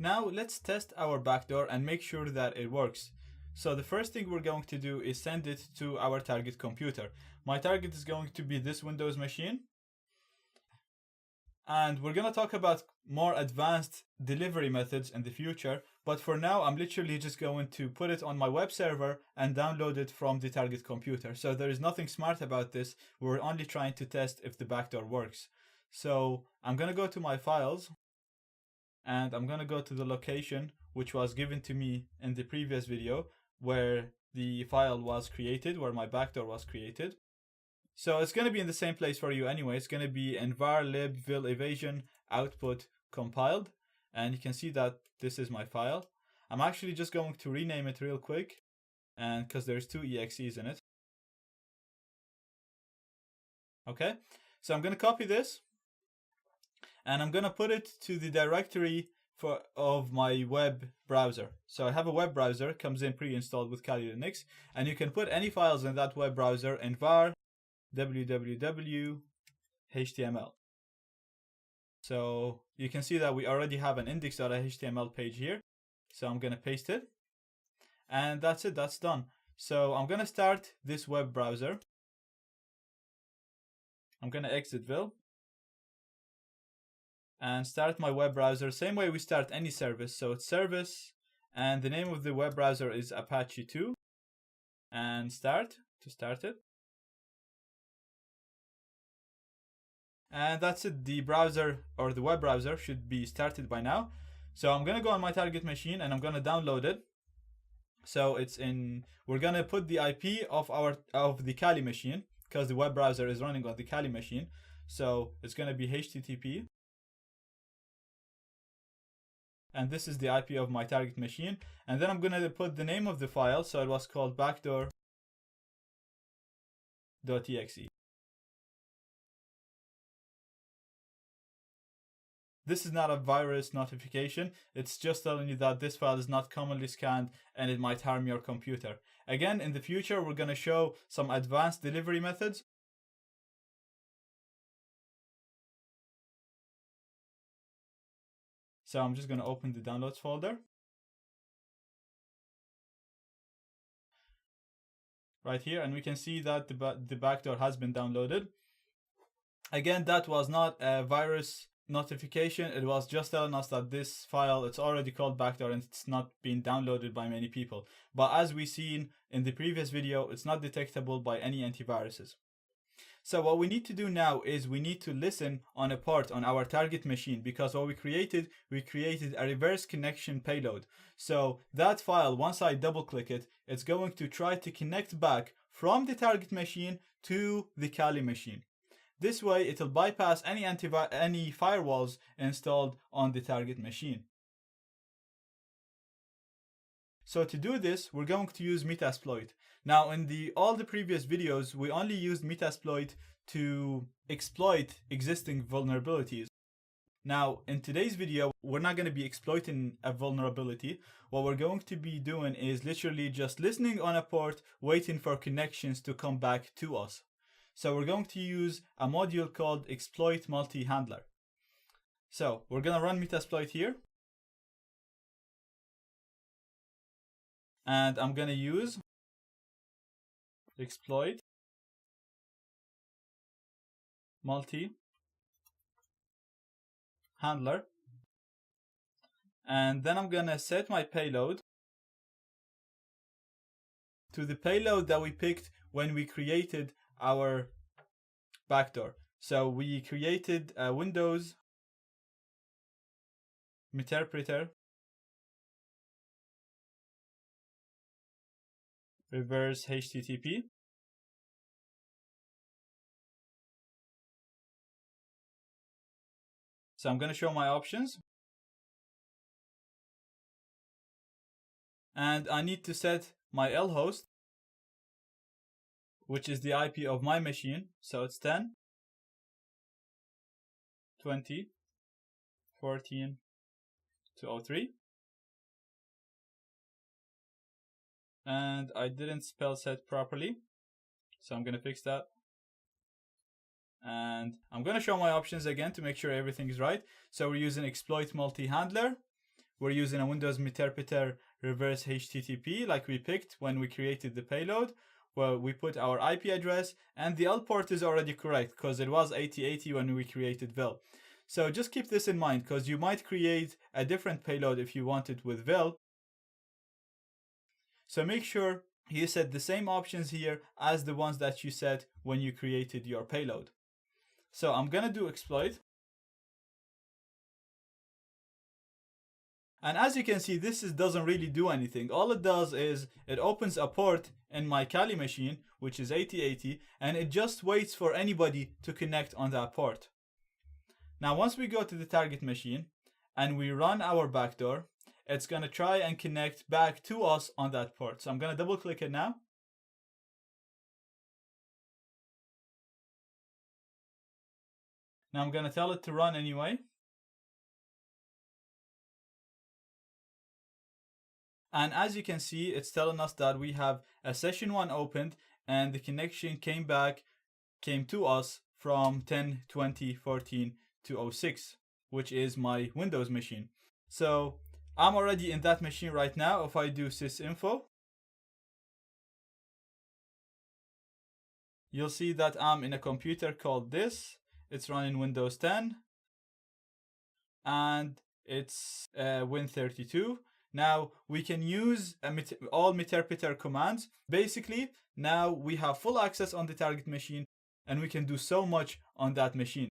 Now let's test our backdoor and make sure that it works. So the first thing we're going to do is send it to our target computer. My target is going to be this Windows machine. And we're going to talk about more advanced delivery methods in the future. But for now, I'm literally just going to put it on my web server and download it from the target computer. So there is nothing smart about this. We're only trying to test if the backdoor works. So I'm going to go to my files. And I'm going to go to the location which was given to me in the previous video where the file was created, where my backdoor was created. So it's going to be in the same place for you anyway. It's going to be in var lib vil evasion output compiled. And you can see that this is my file. I'm actually just going to rename it real quick, and because there's 2 exes in it. Okay, so I'm going to copy this. And I'm going to put it to the directory of my web browser. So I have a web browser, comes in pre-installed with Kali Linux, and you can put any files in that web browser in var www html. So you can see that we already have an index.html page here. So I'm going to paste it. And that's it, that's done. So I'm going to start this web browser. I'm going to exit vil. And start my web browser, same way we start any service. So it's service, and the name of the web browser is Apache 2. And start it. And that's it, the browser or the web browser should be started by now. So I'm gonna go on my target machine and I'm gonna download it. So we're gonna put the IP of the Kali machine, because the web browser is running on the Kali machine. So it's gonna be HTTP. And this is the IP of my target machine. And then I'm going to put the name of the file. So it was called backdoor.exe. This is not a virus notification. It's just telling you that this file is not commonly scanned and it might harm your computer. Again, in the future, we're going to show some advanced delivery methods. So I'm just going to open the downloads folder. Right here, and we can see that the backdoor has been downloaded. Again, that was not a virus notification. It was just telling us that this file, it's already called backdoor and it's not being downloaded by many people. But as we seen in the previous video, it's not detectable by any antiviruses. So what we need to do now is we need to listen on a port on our target machine, because what we created a reverse connection payload. So that file, once I double click it, it's going to try to connect back from the target machine to the Kali machine. This way it'll bypass any firewalls installed on the target machine. So to do this, we're going to use Metasploit. Now, in all the previous videos, we only used Metasploit to exploit existing vulnerabilities. Now, in today's video, we're not going to be exploiting a vulnerability. What we're going to be doing is literally just listening on a port, waiting for connections to come back to us. So we're going to use a module called Exploit Multi-Handler. So we're going to run Metasploit here. And I'm going to use exploit multi-handler. And then I'm going to set my payload to the payload that we picked when we created our backdoor. So we created a Windows Meterpreter reverse HTTP. So I'm going to show my options. And I need to set my L host, which is the IP of my machine. So it's 10, 20, 14, 203. And I didn't spell set properly, so I'm going to fix that. And I'm going to show my options again to make sure everything is right. So we're using exploit multi-handler. we're using a Windows Meterpreter reverse HTTP like we picked when we created the payload. Well, we put our IP address, and the L port is already correct because it was 8080 when we created VEL. So just keep this in mind because you might create a different payload if you want it with VEL. So make sure you set the same options here as the ones that you set when you created your payload. So I'm gonna do exploit. And as you can see, this doesn't really do anything. All it does is it opens a port in my Kali machine, which is 8080, and it just waits for anybody to connect on that port. Now, once we go to the target machine and we run our backdoor, it's going to try and connect back to us on that port. So I'm going to double click it now. Now I'm going to tell it to run anyway. And as you can see, it's telling us that we have a session 1 opened and the connection came to us from 10/20/14 to 06, which is my Windows machine. So I'm already in that machine right now. If I do sysinfo, you'll see that I'm in a computer called this. It's running Windows 10 and it's Win32. Now we can use all Meterpreter commands. Basically, now we have full access on the target machine and we can do so much on that machine.